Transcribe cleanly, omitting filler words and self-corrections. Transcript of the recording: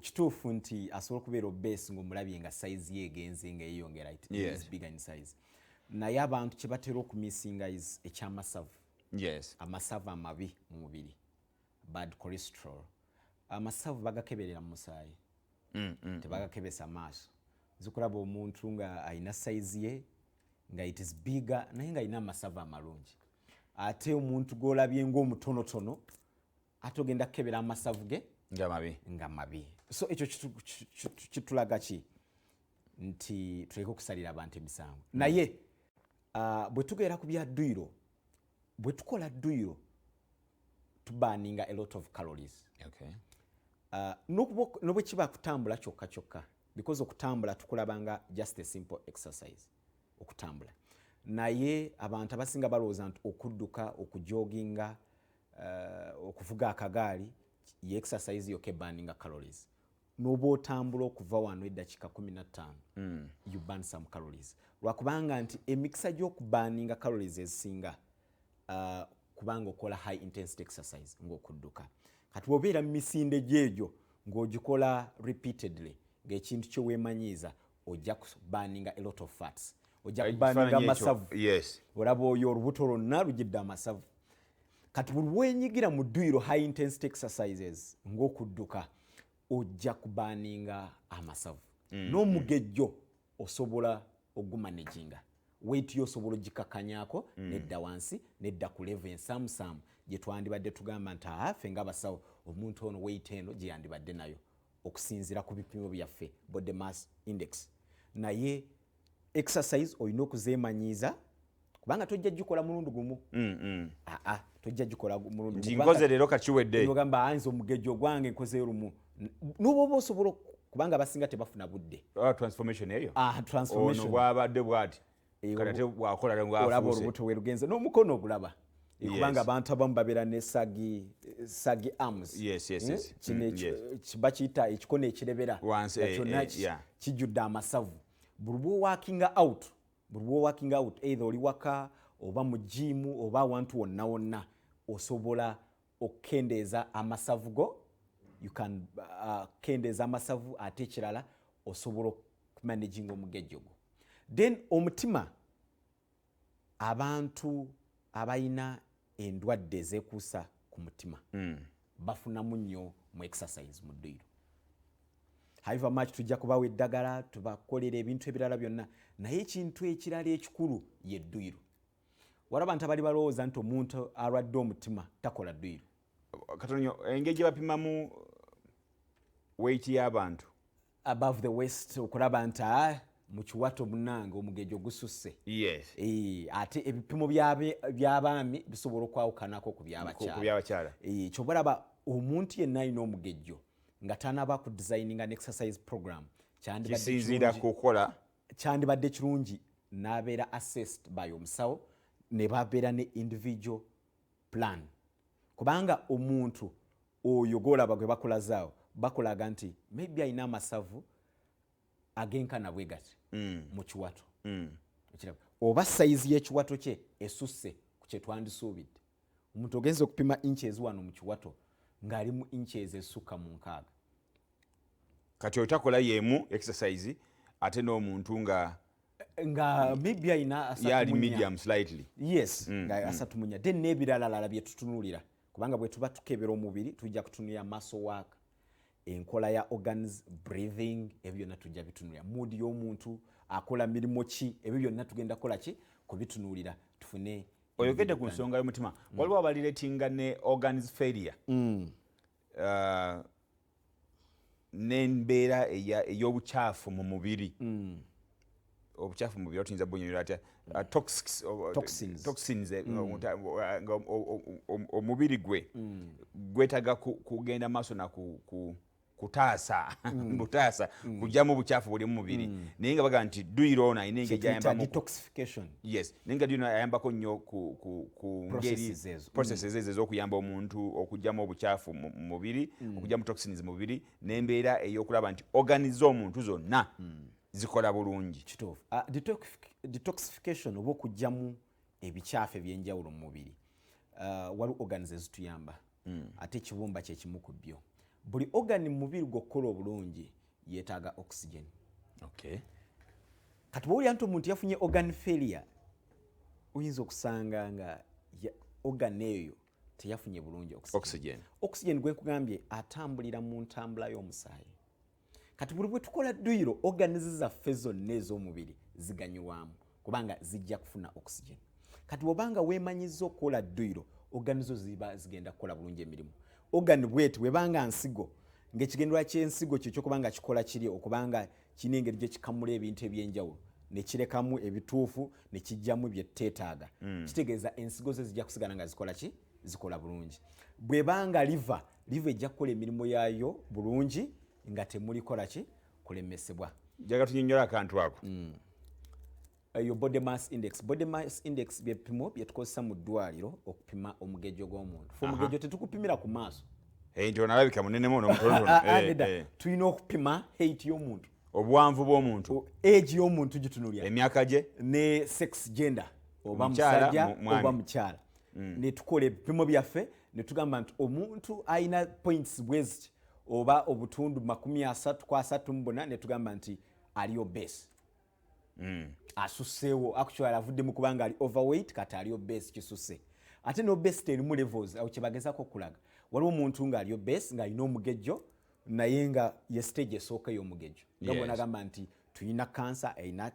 kituufu nti asobola okubeera obese ng'omulabye nga size ye egenze nga yeeyongera is bigger in size. Naye abantu kye batera okumisinga is ekyamasavu. Amasavu amabi mu mubiri, bad cholesterol. Amasavu bagakeberera mu musaayi, tebagakebesa maaso. Zikulaba omuntu nga alina size ye nga it is bigger naye nga alina amasavu amalungi. Ate omuntu gw'olabye ng'omutonotono ate ogenda kukebera amasavu ge nga mabi. So ekyo kitulaga ki nti tuleke okusalira abantu emisango. Naye bwe tugeera ku bya dduyiro, bwe tukola dduyiro tubaninga a lot of calories. N'obwe kiba kutambula kyokka kyokka, because okutambula tukulabanga just a simple exercise okutambula. Naye abantu abasinga balowooza nti okudduka, okujoginga, okuvuga akagaali ye exercise yokka ebaninga calories. N'oba otambula okuva wano eddakiika 15 you burn some calories. Lwakubanga nti emikisa gy'okubaninga calories ezisinga kubanga okola high intensity exercise ng'okudduka. Kati bw'obeera mu misinde gy'egyo ng'ogikola repeatedly ng'ekintu kye weemanyiiza ojja kubaninga a lot of fats. Ojja kubaninga amasavu. Olaba oyo olubuto lwonna lugidde amasavu. Kati buli wenyigira mu dduyiro high intensity exercises ng'okudduka ojja kubaninga amasavu. N'omugejjo osobola ogumanaginga. Weight yo osobola ogikakanyaako nedda wansi nedda ku level ensamusamu gye twandibadde tugamba nti ffe ng'abasawo omuntu ono weight eno gye yandibadde nayo okusinziira ku bipimo byaffe body mass index. Naye exercise olina okuzeemanyiiza kubanga tojja gikola mulundi gumu. Tojja gikola mulundi gumu. Nkoze leero kakiwedde. Ogamba ayinza omugejjo gwange nkoze lumu. N'oba osobola kubanga abasinga tebafuna budde. Transformation eyo. Transformation. Ono bwabadde bwati. Kati bwakola lengwa afuuse. Olaba olubuto we lugenze n'omukono ogulaba. Kubanga abantu abamu babeera ne sagi arms. Kino kiba kiyita ekikono ekirebera. Kyonna kijjudde amasavu. Buli bwo walking out either oli waka oba mu jimu oba awantu wonna wonna osobola okukendeeza amasavu go. You can kendeeza amasavu ate ekirala osobola okumanaging omugejjo gwo. Then omutima, abantu abayina endwadde ezeekuusa ku mutima bafunamu nnyo mu exercise mu dduyiro. However much tujja kubawa eddagala tubakolera ebintu ebirala byonna, naye ekintu ekirala ekikulu ye dduyiro. Waliwo abantu abali balowooza nti omuntu alwadde omutima takola dduyiro. Katonyo, engeri gye bapimamu weight y'abantu above the waist okulaba nti mu kiwato munnange omugejjo gususse. Ate ebipimo by'abaami bisobola okwawukanako ku by'abakyala. Kyobalaba omuntu yenna alina omugejjo nga tanaba ku designing an exercise program kyandibadde kirungi n'abeera assessed by omusawo ne babeera ne individual plan. Kubanga omuntu oyo gw'olaba gwe bakulazaawo bakulaga nti maybe alina amasavu agenkana bwe gati mu kiwato. Oba sayizi y'ekiwato kye esusse ku kye twandisuubidde. Omuntu ogenza okupima inches wano mu kiwato ng'ali mu inches esukka mu 6. Kati otakola yemu exercise ate n'omuntu nga maybe alina asatu yali medium slightly. Nga asatu munya. Then n'ebirala bye tutunuulira. Kubanga bwe tuba tukebera omubiri tujja kutunuulira muscle work, enkola ya organs, breathing, ebyo byonna tujja bitunuulira. Mood y'omuntu akola mirimo ki, ebyo byonna tugenda kola ki kubitunuulira tufune. Oyogedde ku nsonga y'omutima. Waliwo abaliretinga ne organs failure. N'embeera ey'obukyafu mu mubiri. Obuchafu mu biro tuyinza bunyonyola atya toxins omubiri gwetaga kugenda maaso na kutaasa kujjamu obuchafu buli mu mubiri naye nga baga nti dduyiro ono ayina engeri gyayambamu detoxification. Naye nga dduyiro ayambako nnyo ku ngeri processes ezo ez'okuyamba omuntu okujjamu obuchafu mu mubiri, okujjamu toxins mu mubiri n'embeera ey'okulaba nti organis z'omuntu zonna zikola bulungi. Kituufu. Detoxification oba okujjamu ebikyafu ebyenjawulo mu mubiri. Waliwo organs ezituyamba. Ate ekibumba kye kimu ku byo. buli organ mu mubiri gw'okukola obulungi yeetaaga oxygen. Okay. Kati bw'olya nti omuntu yafunye organ failure oyinza okusanga nga organ eyo teyafunye bulungi oxygen. Oxygen gwe nkugambye atambulira mu ntambula y'omusaayi. Kati buli bwe tukola dduyiro organs zaffe zonna ez'omubiri ziganyulwamu kubanga zijja kufuna oxygen. Kati bw'obanga weemanyiza okukola dduyiro organs zo ziba zigenda kukola bulungi emirimu. Organ bweti webanga nsigo ng'ekigendera ky'ensigo kyo kyokubanga kikola kiri okubanga kina engeri gye kikamula ebintu eby'enjawulo ne kirekamu ebituufu ne kijjamu bye tteetaaga. Kitegeeza ensigo ze zijja kusigala nga zikola ki? Zikola bulungi. Bwebanga liver ejja kukola emirimu yaayo bulungi nga temulikola ki? Kulemesebwa. Jaga tunyonnyola akantu ako. Your body mass index. Body mass index byepimo byetukozesa mu ddwaliro okupima omugejo gw'omuntu. Omugejo tetukupimira ku maaso. Nti onalabika munene muno mutonotono. Tulina okupima height y'omuntu. Obuwanvu bw'omuntu. Age y'omuntu gitunulya. Emyaka gye. Ne sex gender. Oba musajja oba mukyala. Ne tukola ebipimo byaffe ne tugamba nti omuntu ayina points bweziti oba obutundu 30 ne tugamba nti ali obese. Asuseewo actually avuddemu kubanga ali overweight kati ali obese kisuse. Ate no obesity erimu levels awo kyebagezako okulaga. Waliwo omuntu nga ali obese nga alina omugejo naye nga ye stage esooka y'omugejo. Nga bwe nagamba nti tulina cancer, alina